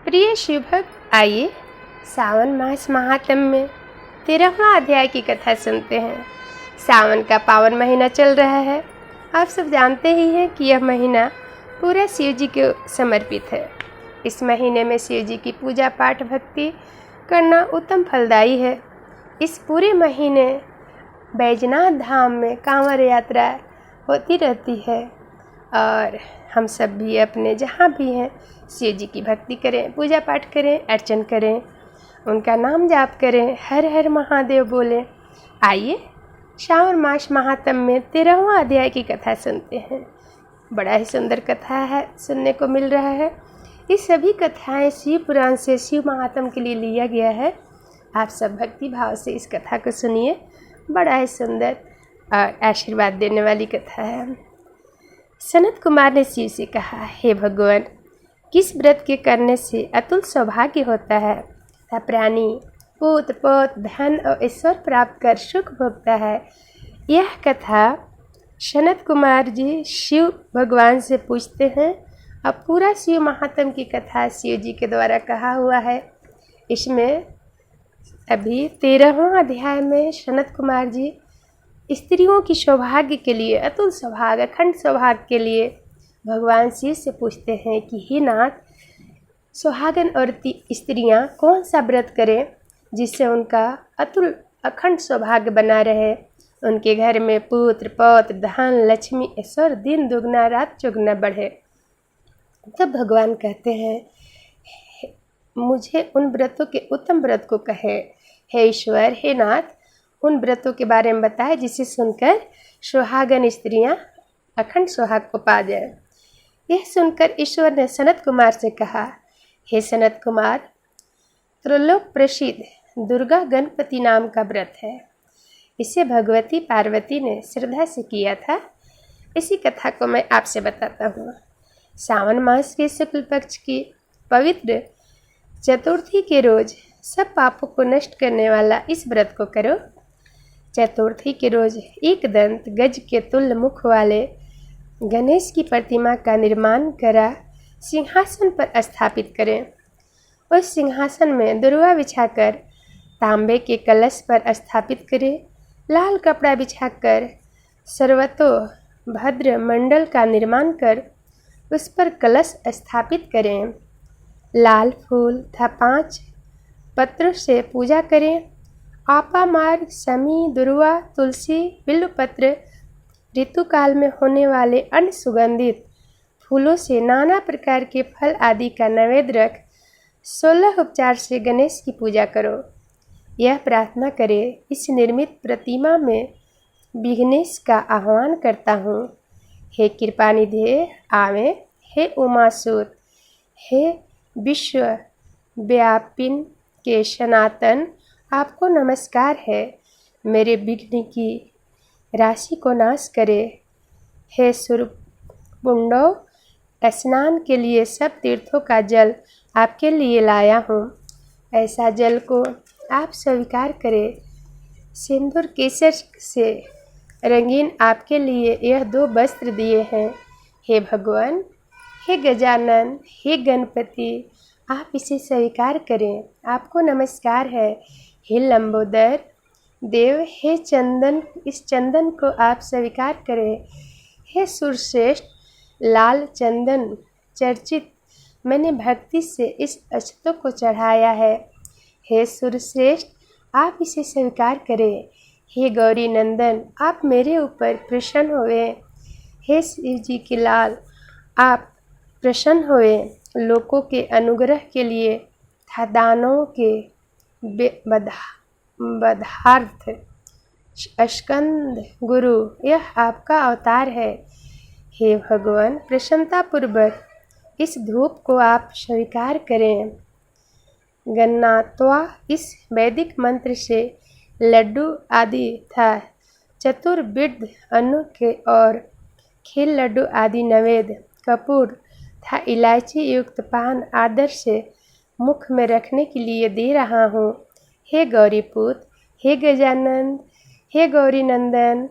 प्रिय शिवभक्त, आइए सावन मास महात्म्य में 13वां अध्याय की कथा सुनते हैं। सावन का पावन महीना चल रहा है। आप सब जानते ही हैं कि यह महीना पूरा शिव जी को समर्पित है। इस महीने में शिव जी की पूजा पाठ भक्ति करना उत्तम फलदायी है। इस पूरे महीने बैजनाथ धाम में कांवड़ यात्रा होती रहती है और हम सब भी अपने जहाँ भी हैं शिव जी की भक्ति करें, पूजा पाठ करें, अर्चन करें, उनका नाम जाप करें, हर हर महादेव बोलें। आइए श्रावण मास महात्म्य में 13वां अध्याय की कथा सुनते हैं। बड़ा ही सुंदर कथा है, सुनने को मिल रहा है। ये सभी कथाएं शिव पुराण से शिव महात्म्य के लिए लिया गया है। आप सब भक्ति भाव से इस कथा को सुनिए। बड़ा ही सुंदर और आशीर्वाद देने वाली कथा है। सनत कुमार ने शिव से कहा, हे भगवान, किस व्रत के करने से अतुल सौभाग्य होता है तथा प्राणी पुत्र पौत्र धन और ईश्वर प्राप्त कर सुख भोगता है। यह कथा सनत कुमार जी शिव भगवान से पूछते हैं। अब पूरा शिव महात्म्य की कथा शिव जी के द्वारा कहा हुआ है। इसमें अभी 13वां अध्याय में सनत कुमार जी स्त्रियों की सौभाग्य के लिए, अतुल सौभाग्य, अखंड सौभाग्य के लिए भगवान शिव से पूछते हैं कि हे नाथ, सुहागन और स्त्रियां कौन सा व्रत करें जिससे उनका अतुल अखंड सौभाग्य बना रहे, उनके घर में पुत्र पौत्र धन लक्ष्मी ऐश्वर्य दिन दुगना रात चौगुना बढ़े। तब भगवान कहते हैं, मुझे उन व्रतों के उत्तम व्रत को कहे। हे ईश्वर, हे नाथ, उन व्रतों के बारे में बताए जिसे सुनकर सुहागन स्त्रियां अखंड सुहाग को पा जाए। यह सुनकर ईश्वर ने सनत कुमार से कहा, हे सनत कुमार, त्रिलोक प्रसिद्ध दुर्गा गणपति नाम का व्रत है। इसे भगवती पार्वती ने श्रद्धा से किया था। इसी कथा को मैं आपसे बताता हूँ। सावन मास के शुक्ल पक्ष की पवित्र चतुर्थी के रोज सब पापों को नष्ट करने वाला इस व्रत को करो। चतुर्थी के रोज एक दंत गज के तुल्य मुख वाले गणेश की प्रतिमा का निर्माण करा सिंहासन पर स्थापित करें। उस सिंहासन में दुर्वा बिछाकर तांबे के कलश पर स्थापित करें। लाल कपड़ा बिछाकर सर्वतो भद्र मंडल का निर्माण कर उस पर कलश स्थापित करें। लाल फूल तथा 5 पत्रों से पूजा करें। आपामार्ग, समी, दुर्वा, तुलसी, बिल्वपत्र, ऋतुकाल में होने वाले अन्य सुगंधित फूलों से नाना प्रकार के फल आदि का नैवेद्य रख 16 उपचार से गणेश की पूजा करो। यह प्रार्थना करे, इस निर्मित प्रतिमा में विघ्नेश का आह्वान करता हूँ। हे कृपानिधे आवे, हे उमासुत, हे विश्व व्यापिन के सनातन, आपको नमस्कार है। मेरे विघ्न की राशि को नाश करे। हे सूर्यपुंडव, स्नान के लिए सब तीर्थों का जल आपके लिए लाया हूँ। ऐसा जल को आप स्वीकार करें। सिंदूर केसर से रंगीन आपके लिए यह 2 वस्त्र दिए हैं। हे भगवान, हे गजानन, हे गणपति, आप इसे स्वीकार करें। आपको नमस्कार है। हे लंबोदर देव, हे चंदन, इस चंदन को आप स्वीकार करें। हे सुरश्रेष्ठ, लाल चंदन चर्चित मैंने भक्ति से इस अक्षतों को चढ़ाया है। हे सुरश्रेष्ठ, आप इसे स्वीकार करें। हे गौरी नंदन, आप मेरे ऊपर प्रसन्न हुए। हे शिव जी के लाल, आप प्रसन्न हुए। लोगों के अनुग्रह के लिए तथा दानों के बधार्थ स्कंद गुरु, यह आपका अवतार है। हे भगवान, प्रसन्नतापूर्वक इस धूप को आप स्वीकार करें। गन्नात्वा इस वैदिक मंत्र से लड्डू आदि था चतुर्विध अन्न के और खीर लड्डू आदि नैवेद्य कपूर था इलायची युक्त पान आदर से मुख में रखने के लिए दे रहा हूँ। हे गौरीपुत्र, हे गजानन, हे गौरी नंदन,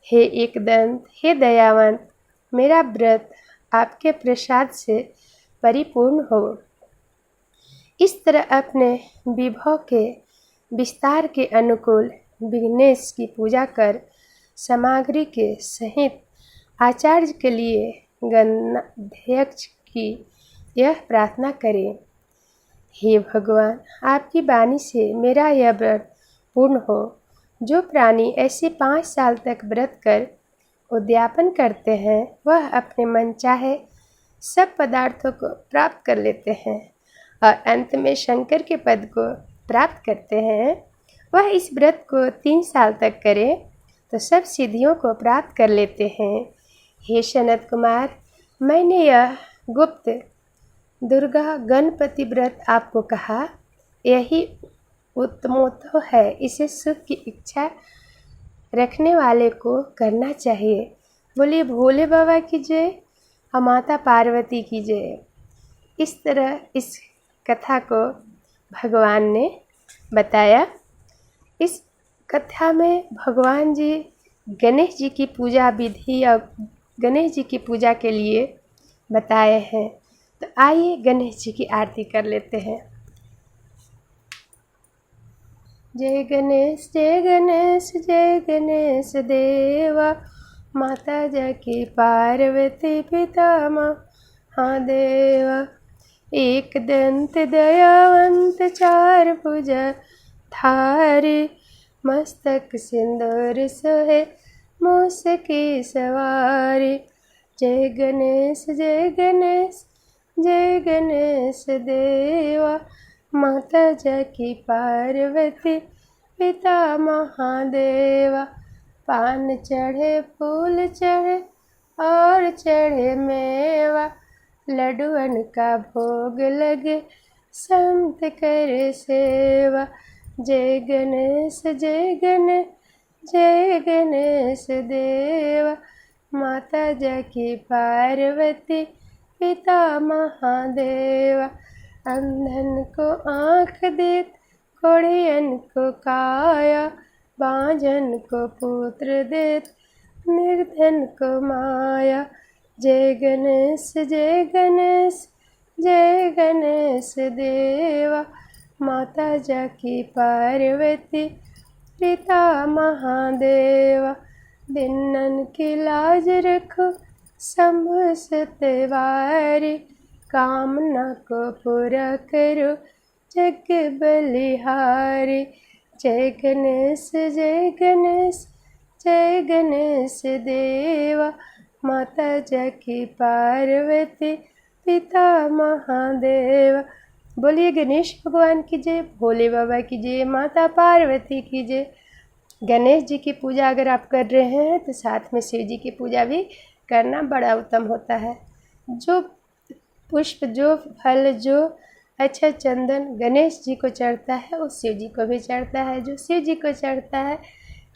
हे एकदंत, हे दयावंत, मेरा व्रत आपके प्रसाद से परिपूर्ण हो। इस तरह अपने विभव के विस्तार के अनुकूल विघ्नेश की पूजा कर सामग्री के सहित आचार्य के लिए गणाध्यक्ष की यह प्रार्थना करें, हे भगवान, आपकी वाणी से मेरा यह व्रत पूर्ण हो। जो प्राणी ऐसे 5 साल तक व्रत कर उद्यापन करते हैं वह अपने मन चाहे सब पदार्थों को प्राप्त कर लेते हैं और अंत में शंकर के पद को प्राप्त करते हैं। वह इस व्रत को 3 साल तक करे तो सब सिद्धियों को प्राप्त कर लेते हैं। हे सनत कुमार, मैंने यह गुप्त दुर्गा गणपति व्रत आपको कहा, यही उत्तमोत्तम है। इसे सुख की इच्छा रखने वाले को करना चाहिए। बोलिए भोले बाबा की जय और माता पार्वती की जय। इस तरह इस कथा को भगवान ने बताया। इस कथा में भगवान जी गणेश जी की पूजा विधि और गणेश जी की पूजा के लिए बताए हैं। तो आइए गणेश जी की आरती कर लेते हैं। जय गणेश जय गणेश जय गणेश देवा, माता जाकी पार्वती पिता महादेवा। एक दंत दयावंत चार भुजा धारी, मस्तक सिंदूर सोहे मूस की सवारी। जय गणेश जय गणेश जय गणेश देवा, माता जाकी पार्वती पिता महादेवा। पान चढ़े फूल चढ़े और चढ़े मेवा, लड्डुअन का भोग लगे संत करे सेवा। जय गणेश जय गणेश जय गणेश देवा, माता जाकी पार्वती पिता महादेवा। अंधन को आँख देत कोढ़ियन को काया, बांझन को पुत्र देत निर्धन को माया। जय गणेश जय गणेश जय गणेश देवा, माता जाकी पार्वती पिता महादेवा। दिनन की लाज रखो शंभु सतवारी, कामना को पूरा करो जग बलिहारी। जय गणेश जय गणेश जय गणेश देवा, माता जाकी पार्वती पिता महादेवा। बोलिए गणेश भगवान की जय, भोले बाबा की जय, माता पार्वती की जय। गणेश जी की पूजा अगर आप कर रहे हैं तो साथ में शिव जी की पूजा भी करना बड़ा उत्तम होता है। जो पुष्प जो फल जो अच्छा चंदन गणेश जी को चढ़ता है वो शिव जी को भी चढ़ता है। जो शिव जी को चढ़ता है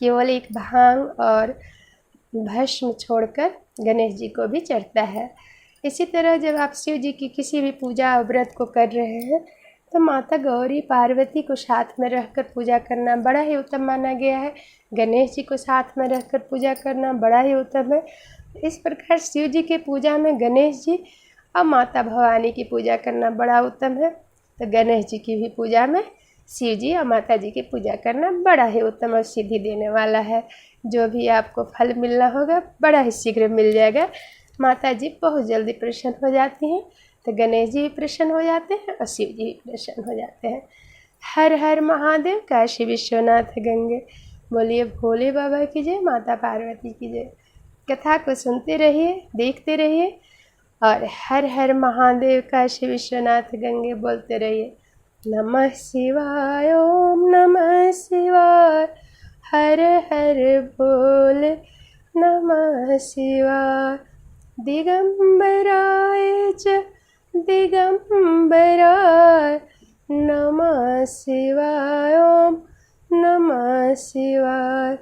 केवल एक भांग और भस्म छोड़कर गणेश जी को भी चढ़ता है। इसी तरह जब आप शिव जी की किसी भी पूजा और व्रत को कर रहे हैं तो माता गौरी पार्वती को साथ में रहकर पूजा करना बड़ा ही उत्तम माना गया है। गणेश जी को साथ में रहकर पूजा करना बड़ा ही उत्तम है। इस प्रकार शिव जी की पूजा में गणेश जी और माता भवानी की पूजा करना बड़ा उत्तम है। तो गणेश जी की भी पूजा में शिव जी और माता जी की पूजा करना बड़ा ही उत्तम और सिद्धि देने वाला है। जो भी आपको फल मिलना होगा बड़ा ही शीघ्र मिल जाएगा। माता जी बहुत जल्दी प्रसन्न हो जाती हैं, तो गणेश जी भी प्रसन्न हो जाते हैं और शिव जी भी प्रसन्न हो जाते हैं। हर हर महादेव, काशी विश्वनाथ गंगे। बोलिए भोले बाबा की जय, माता पार्वती की जय। कथा को सुनते रहिए, देखते रहिए और हर हर महादेव, काशी विश्वनाथ गंगे बोलते रहिए। नमः शिवाय, ओम नमः शिवाय, हर हर बोले नमः शिवाय। दिगंबराय च दिगंबराय नमः शिवाय, ओम नमः शिवाय,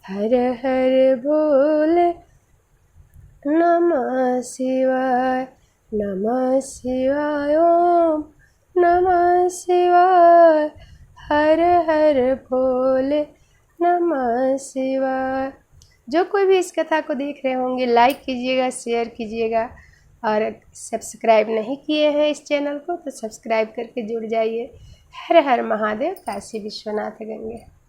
हर हर बोले नमः शिवाय, नमः शिवाय, ओम नमः शिवाय, हर हर भोले नमः शिवाय। जो कोई भी इस कथा को देख रहे होंगे लाइक कीजिएगा, शेयर कीजिएगा और सब्सक्राइब नहीं किए हैं इस चैनल को तो सब्सक्राइब करके जुड़ जाइए। हर हर महादेव, काशी विश्वनाथ गंगे।